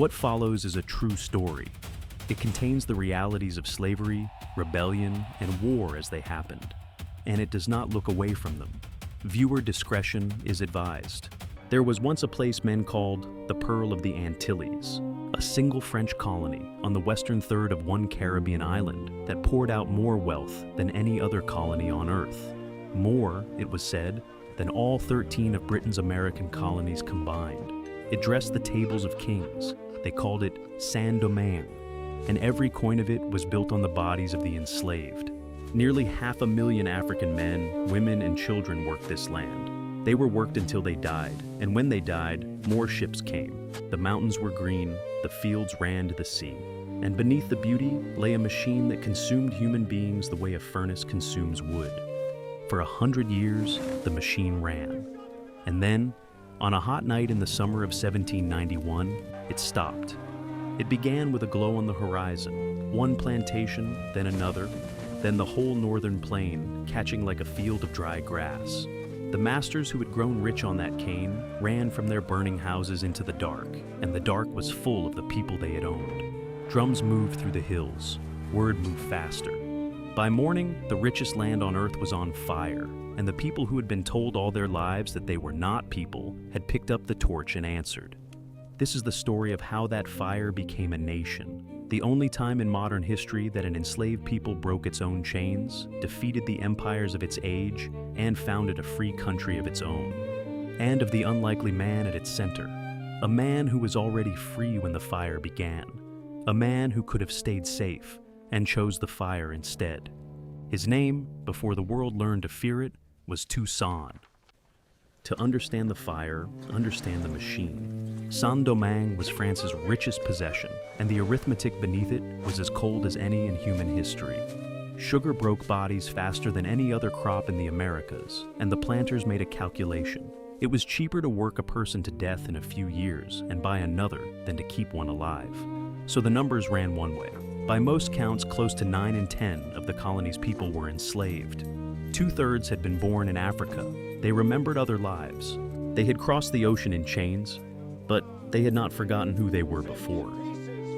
What follows is a true story. It contains the realities of slavery, rebellion, and war as they happened, and it does not look away from them. Viewer discretion is advised. There was once a place men called the Pearl of the Antilles, a single French colony on the western third of one Caribbean island that poured out more wealth than any other colony on Earth. More, it was said, than all 13 of Britain's American colonies combined. It dressed the tables of kings. They called it Saint-Domingue, and every coin of it was built on the bodies of the enslaved. Nearly 500,000 African men, women, and children worked this land. They were worked until they died, and when they died, more ships came. The mountains were green, the fields ran to the sea, and beneath the beauty lay a machine that consumed human beings the way a furnace consumes wood. For 100 years, the machine ran. And then, on a hot night in the summer of 1791, it stopped. It began with a glow on the horizon, one plantation, then another, then the whole northern plain, catching like a field of dry grass. The masters who had grown rich on that cane ran from their burning houses into the dark, and the dark was full of the people they had owned. Drums moved through the hills. Word moved faster. By morning, the richest land on earth was on fire, and the people who had been told all their lives that they were not people had picked up the torch and answered. This is the story of how that fire became a nation, the only time in modern history that an enslaved people broke its own chains, defeated the empires of its age, and founded a free country of its own. And of the unlikely man at its center, a man who was already free when the fire began, a man who could have stayed safe and chose the fire instead. His name, before the world learned to fear it, was Toussaint. To understand the fire, understand the machine. Saint-Domingue was France's richest possession, and the arithmetic beneath it was as cold as any in human history. Sugar broke bodies faster than any other crop in the Americas, and the planters made a calculation. It was cheaper to work a person to death in a few years and buy another than to keep one alive. So the numbers ran one way. By most counts, close to 9 in 10 of the colony's people were enslaved. 2/3 had been born in Africa. They remembered other lives. They had crossed the ocean in chains, but they had not forgotten who they were before.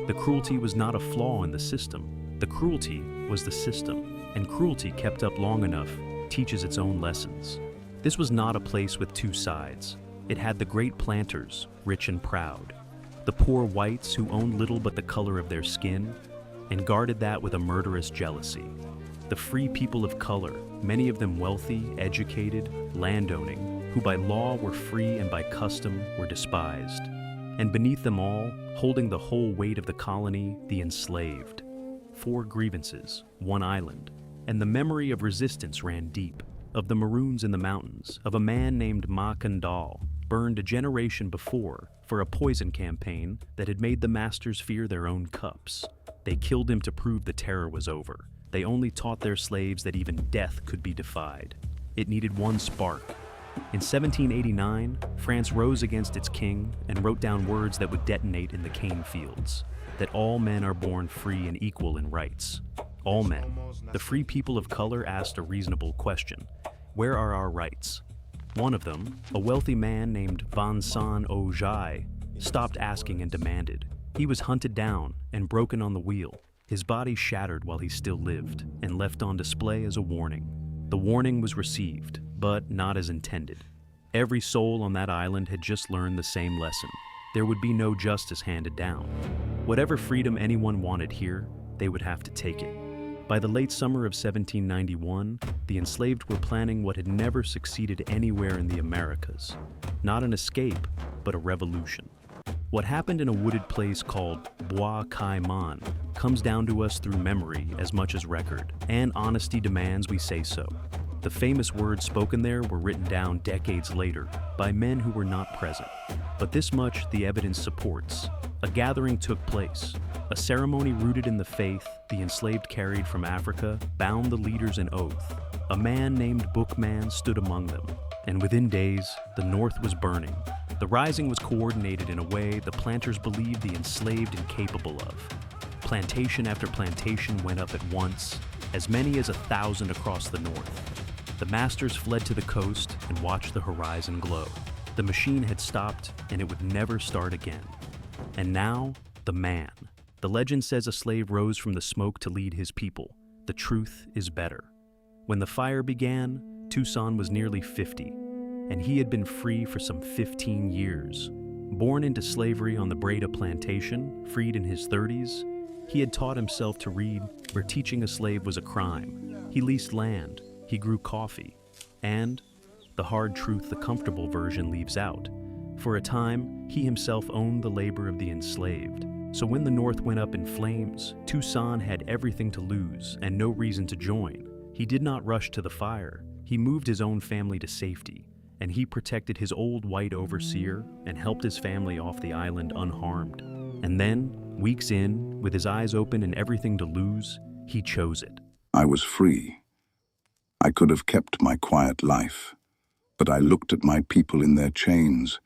The cruelty was not a flaw in the system. The cruelty was the system, and cruelty kept up long enough teaches its own lessons. This was not a place with two sides. It had the great planters, rich and proud, the poor whites who owned little but the color of their skin, and guarded that with a murderous jealousy. The free people of color, many of them wealthy, educated, landowning, who by law were free and by custom were despised. And beneath them all, holding the whole weight of the colony, the enslaved. 4 grievances, 1 island, and the memory of resistance ran deep, of the Maroons in the mountains, of a man named Ma Kandal, burned a generation before for a poison campaign that had made the masters fear their own cups. They killed him to prove the terror was over. They only taught their slaves that even death could be defied. It needed one spark. In 1789, France rose against its king and wrote down words that would detonate in the cane fields, that all men are born free and equal in rights. All men. The free people of color asked a reasonable question. Where are our rights? One of them, a wealthy man named Vincent Auger, stopped asking and demanded. He was hunted down and broken on the wheel, his body shattered while he still lived, and left on display as a warning. The warning was received, but not as intended. Every soul on that island had just learned the same lesson. There would be no justice handed down. Whatever freedom anyone wanted here, they would have to take it. By the late summer of 1791, the enslaved were planning what had never succeeded anywhere in the Americas. Not an escape, but a revolution. What happened in a wooded place called Bwa Kayiman comes down to us through memory as much as record, and honesty demands we say so. The famous words spoken there were written down decades later by men who were not present. But this much the evidence supports. A gathering took place. A ceremony rooted in the faith the enslaved carried from Africa bound the leaders in oath. A man named Bookman stood among them, and within days, the North was burning. The rising was coordinated in a way the planters believed the enslaved incapable of. Plantation after plantation went up at once, as many as 1,000 across the north. The masters fled to the coast and watched the horizon glow. The machine had stopped, and it would never start again. And now, the man. The legend says a slave rose from the smoke to lead his people. The truth is better. When the fire began, Toussaint was nearly 50, and he had been free for some 15 years. Born into slavery on the Bwa plantation, freed in his 30s, he had taught himself to read where teaching a slave was a crime. He leased land, he grew coffee, and, the hard truth the comfortable version leaves out, for a time, he himself owned the labor of the enslaved. So when the North went up in flames, Toussaint had everything to lose and no reason to join. He did not rush to the fire. He moved his own family to safety, and he protected his old white overseer and helped his family off the island unharmed. And then, weeks in, with his eyes open and everything to lose, he chose it. I was free. I could have kept my quiet life, but I looked at my people in their chains,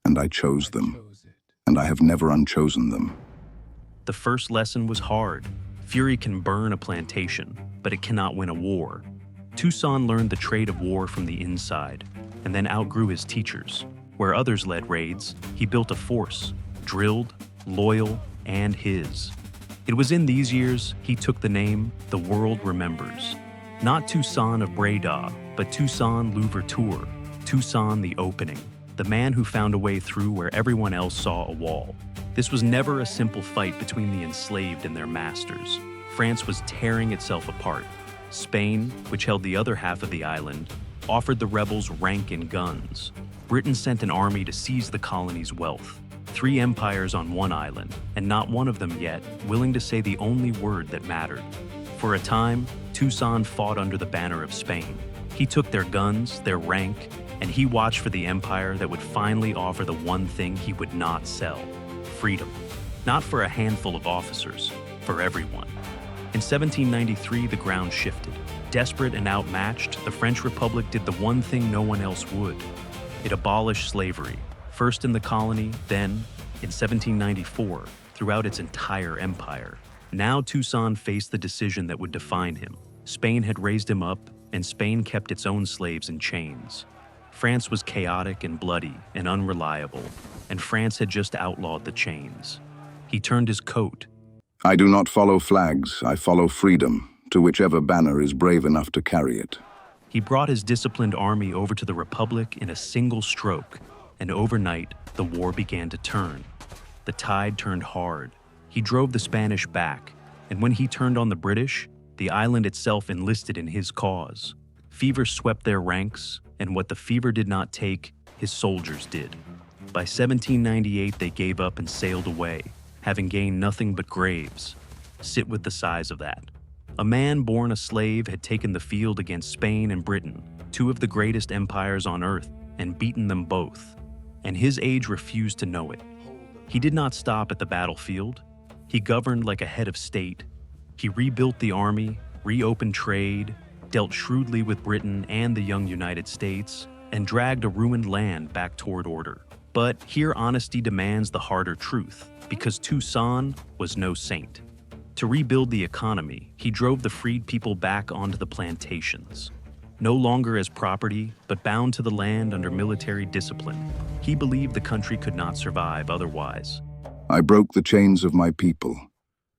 and I chose them, and I have never unchosen them. The first lesson was hard. Fury can burn a plantation, but it cannot win a war. Toussaint learned the trade of war from the inside, and then outgrew his teachers. Where others led raids, he built a force, drilled, loyal, and his. It was in these years he took the name the world remembers. Not Toussaint of Breda, but Toussaint Louverture, Toussaint the Opening, the man who found a way through where everyone else saw a wall. This was never a simple fight between the enslaved and their masters. France was tearing itself apart. Spain, which held the other half of the island, offered the rebels rank and guns. Britain sent an army to seize the colony's wealth. 3 empires on one island, and not one of them yet willing to say the only word that mattered. For a time, Toussaint fought under the banner of Spain. He took their guns, their rank, and he watched for the empire that would finally offer the one thing he would not sell: freedom. Not for a handful of officers, for everyone. In 1793, the ground shifted. Desperate and outmatched, the French Republic did the one thing no one else would. It abolished slavery, first in the colony, then, in 1794, throughout its entire empire. Now Toussaint faced the decision that would define him. Spain had raised him up, and Spain kept its own slaves in chains. France was chaotic and bloody and unreliable, and France had just outlawed the chains. He turned his coat. I do not follow flags, I follow freedom, to whichever banner is brave enough to carry it. He brought his disciplined army over to the Republic in a single stroke, and overnight, the war began to turn. The tide turned hard. He drove the Spanish back, and when he turned on the British, the island itself enlisted in his cause. Fever swept their ranks, and what the fever did not take, his soldiers did. By 1798, they gave up and sailed away, having gained nothing but graves. Sit with the size of that. A man born a slave had taken the field against Spain and Britain, 2 of the greatest empires on earth, and beaten them both. And his age refused to know it. He did not stop at the battlefield. He governed like a head of state. He rebuilt the army, reopened trade, dealt shrewdly with Britain and the young United States, and dragged a ruined land back toward order. But here honesty demands the harder truth, because Toussaint was no saint. To rebuild the economy, he drove the freed people back onto the plantations. No longer as property, but bound to the land under military discipline. He believed the country could not survive otherwise. I broke the chains of my people,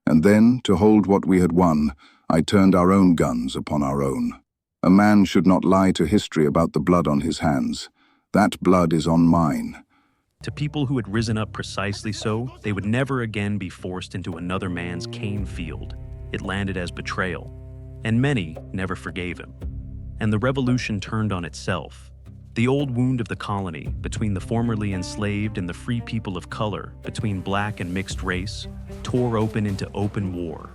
and then, to hold what we had won, I turned our own guns upon our own. A man should not lie to history about the blood on his hands. That blood is on mine. To people who had risen up precisely so, they would never again be forced into another man's cane field. It landed as betrayal, and many never forgave him. And the revolution turned on itself. The old wound of the colony, between the formerly enslaved and the free people of color, between black and mixed race, tore open into open war.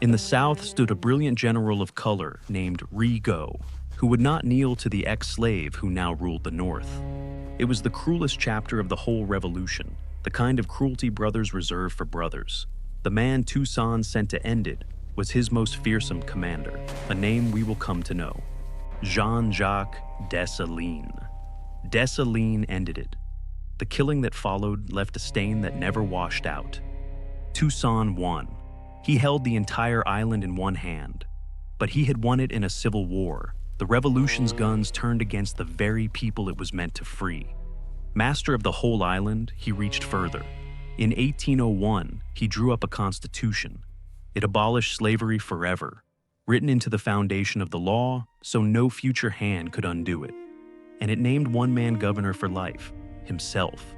In the South stood a brilliant general of color named Rigaud, who would not kneel to the ex-slave who now ruled the North. It was the cruelest chapter of the whole revolution, the kind of cruelty brothers reserve for brothers. The man Toussaint sent to end it was his most fearsome commander, a name we will come to know: Jean-Jacques Dessalines. Dessalines ended it. The killing that followed left a stain that never washed out. Toussaint won. He held the entire island in one hand, but he had won it in a civil war. The revolution's guns turned against the very people it was meant to free. Master of the whole island, he reached further. In 1801, he drew up a constitution. It abolished slavery forever, written into the foundation of the law so no future hand could undo it. And it named one man governor for life, himself.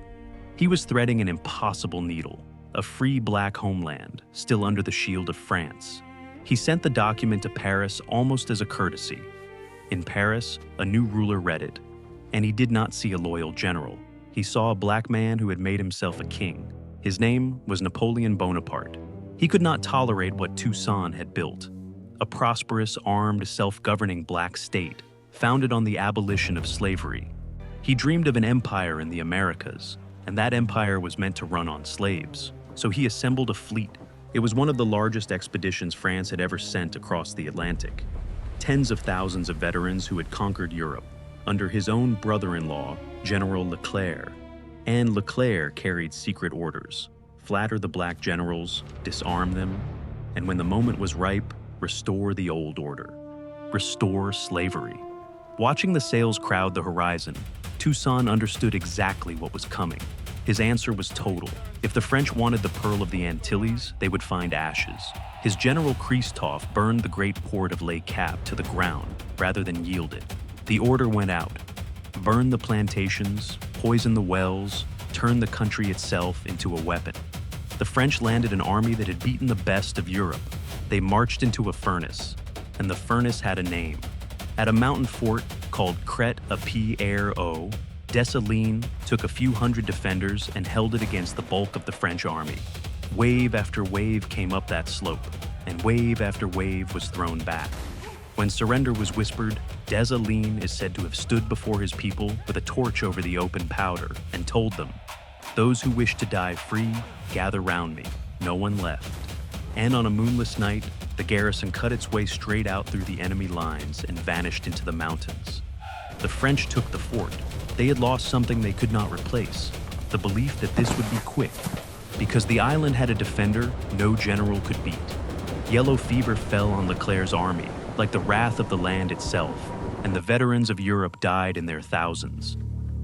He was threading an impossible needle, a free black homeland, still under the shield of France. He sent the document to Paris almost as a courtesy. In Paris, a new ruler read it, and he did not see a loyal general. He saw a black man who had made himself a king. His name was Napoleon Bonaparte. He could not tolerate what Toussaint had built, a prosperous, armed, self-governing black state, founded on the abolition of slavery. He dreamed of an empire in the Americas, and that empire was meant to run on slaves. So he assembled a fleet. It was one of the largest expeditions France had ever sent across the Atlantic. Tens of thousands of veterans who had conquered Europe, under his own brother-in-law, General Leclerc. And Leclerc carried secret orders: flatter the black generals, disarm them, and when the moment was ripe, restore the old order. Restore slavery. Watching the sails crowd the horizon, Toussaint understood exactly what was coming. His answer was total. If the French wanted the pearl of the Antilles, they would find ashes. His general Christophe burned the great port of Les Caps to the ground rather than yield it. The order went out: burn the plantations, poison the wells, turn the country itself into a weapon. The French landed an army that had beaten the best of Europe. They marched into a furnace, and the furnace had a name. At a mountain fort called Crête-à-Pierrot, Dessalines took a few hundred defenders and held it against the bulk of the French army. Wave after wave came up that slope, and wave after wave was thrown back. When surrender was whispered, Dessalines is said to have stood before his people with a torch over the open powder and told them, "Those who wish to die free, gather round me." No one left. And on a moonless night, the garrison cut its way straight out through the enemy lines and vanished into the mountains. The French took the fort. They had lost something they could not replace: the belief that this would be quick. Because the island had a defender no general could beat. Yellow fever fell on Leclerc's army, like the wrath of the land itself, and the veterans of Europe died in their thousands.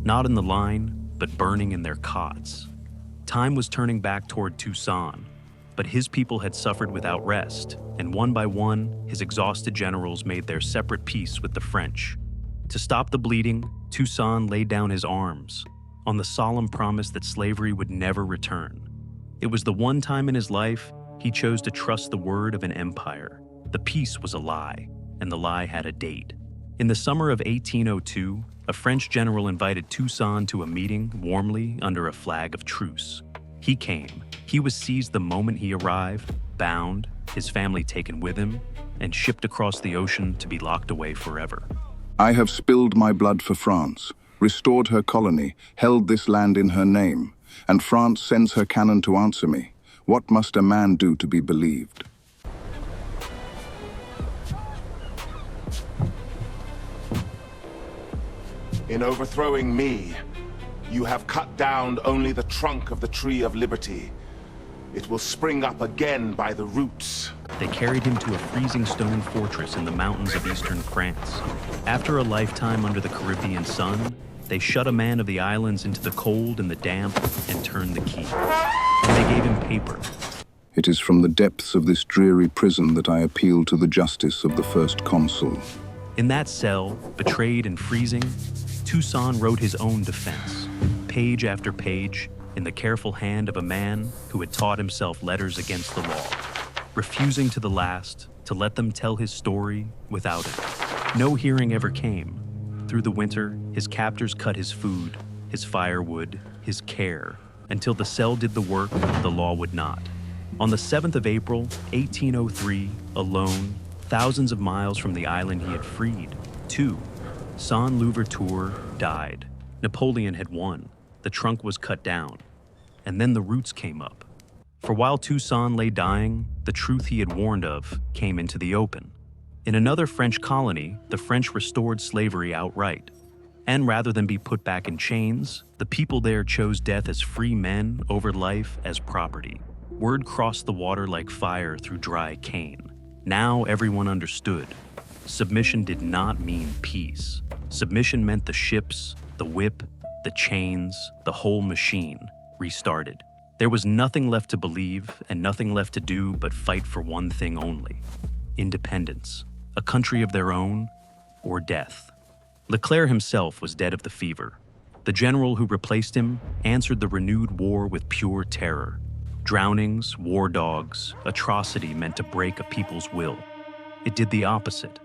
Not in the line, but burning in their cots. Time was turning back toward Toussaint, but his people had suffered without rest, and one by one, his exhausted generals made their separate peace with the French. To stop the bleeding, Toussaint laid down his arms, on the solemn promise that slavery would never return. It was the one time in his life he chose to trust the word of an empire. The peace was a lie, and the lie had a date. In the summer of 1802, a French general invited Toussaint to a meeting warmly under a flag of truce. He came. He was seized the moment he arrived, bound, his family taken with him, and shipped across the ocean to be locked away forever. I have spilled my blood for France, restored her colony, held this land in her name, and France sends her cannon to answer me. What must a man do to be believed? In overthrowing me, you have cut down only the trunk of the tree of liberty. It will spring up again by the roots. They carried him to a freezing stone fortress in the mountains of eastern France. After a lifetime under the Caribbean sun, they shut a man of the islands into the cold and the damp and turned the key. And they gave him paper. It is from the depths of this dreary prison that I appeal to the justice of the first consul. In that cell, betrayed and freezing, Toussaint wrote his own defense, page after page, in the careful hand of a man who had taught himself letters against the law, refusing to the last to let them tell his story without it. No hearing ever came. Through the winter, his captors cut his food, his firewood, his care, until the cell did the work the law would not. On the 7th of April, 1803, alone, thousands of miles from the island he had freed, Toussaint Louverture died. Napoleon had won. The trunk was cut down. And then the roots came up. For while Toussaint lay dying, the truth he had warned of came into the open. In another French colony, the French restored slavery outright. And rather than be put back in chains, the people there chose death as free men over life as property. Word crossed the water like fire through dry cane. Now everyone understood. Submission did not mean peace. Submission meant the ships, the whip, the chains, the whole machine restarted. There was nothing left to believe and nothing left to do but fight for one thing only: independence, a country of their own, or death. Leclerc himself was dead of the fever. The general who replaced him answered the renewed war with pure terror. Drownings, war dogs, atrocity meant to break a people's will. It did the opposite.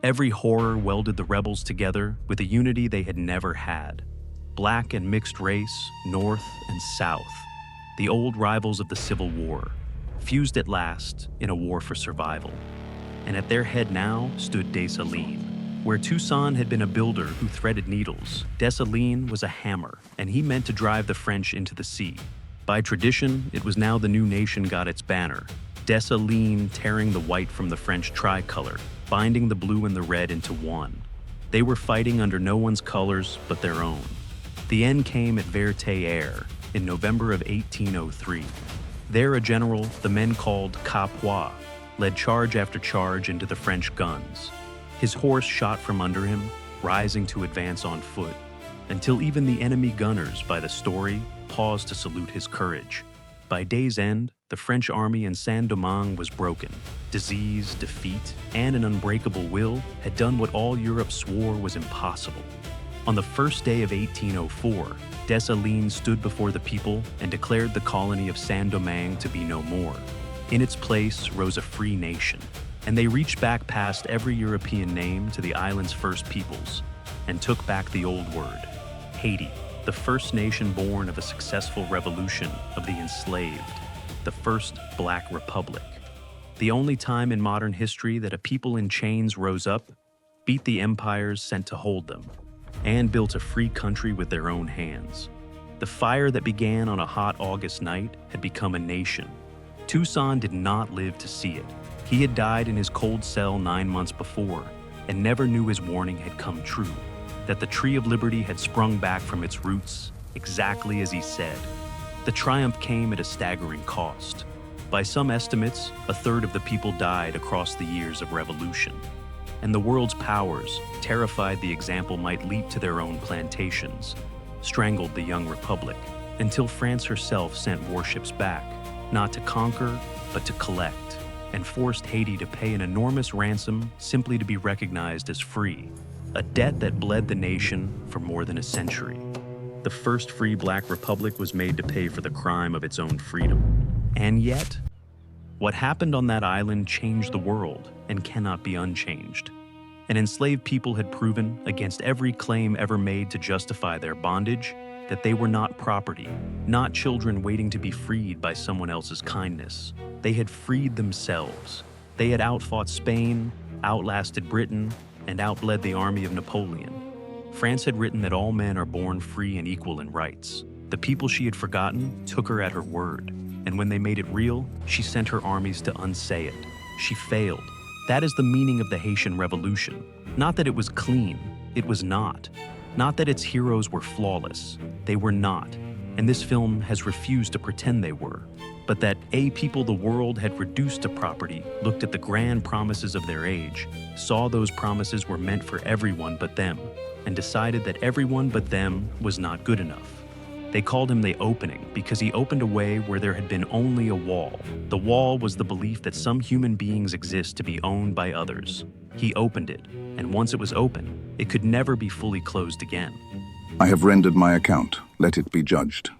Every horror welded the rebels together with a unity they had never had. Black and mixed race, North and South, the old rivals of the Civil War, fused at last in a war for survival. And at their head now stood Dessalines. Where Toussaint had been a builder who threaded needles, Dessalines was a hammer, and he meant to drive the French into the sea. By tradition, it was now the new nation got its banner, Dessalines tearing the white from the French tricolor, binding the blue and the red into one. They were fighting under no one's colors but their own. The end came at Vertières in November of 1803. There a general the men called Capois led charge after charge into the French guns. His horse shot from under him, rising to advance on foot, until even the enemy gunners, by the story, paused to salute his courage. By day's end, the French army in Saint-Domingue was broken. Disease, defeat, and an unbreakable will had done what all Europe swore was impossible. On the first day of 1804, Dessalines stood before the people and declared the colony of Saint-Domingue to be no more. In its place rose a free nation, and they reached back past every European name to the island's first peoples, and took back the old word, Haiti, the first nation born of a successful revolution of the enslaved, the first Black Republic. The only time in modern history that a people in chains rose up, beat the empires sent to hold them, and built a free country with their own hands. The fire that began on a hot August night had become a nation. Toussaint did not live to see it. He had died in his cold cell 9 months before, and never knew his warning had come true, that the tree of liberty had sprung back from its roots, exactly as he said. The triumph came at a staggering cost. By some estimates, a third of the people died across the years of revolution. And the world's powers, terrified the example might leap to their own plantations, strangled the young republic, until France herself sent warships back, not to conquer, but to collect, and forced Haiti to pay an enormous ransom simply to be recognized as free, a debt that bled the nation for more than a century. The first free Black Republic was made to pay for the crime of its own freedom. And yet, what happened on that island changed the world and cannot be unchanged. An enslaved people had proven, against every claim ever made to justify their bondage, that they were not property, not children waiting to be freed by someone else's kindness. They had freed themselves. They had outfought Spain, outlasted Britain, and outbled the army of Napoleon. France had written that all men are born free and equal in rights. The people she had forgotten took her at her word, and when they made it real, she sent her armies to unsay it. She failed. That is the meaning of the Haitian Revolution. Not that it was clean, it was not. Not that its heroes were flawless, they were not. And this film has refused to pretend they were. But that a people the world had reduced to property looked at the grand promises of their age, saw those promises were meant for everyone but them, and decided that everyone but them was not good enough. They called him the Opening because he opened a way where there had been only a wall. The wall was the belief that some human beings exist to be owned by others. He opened it, and once it was open, it could never be fully closed again. I have rendered my account. Let it be judged.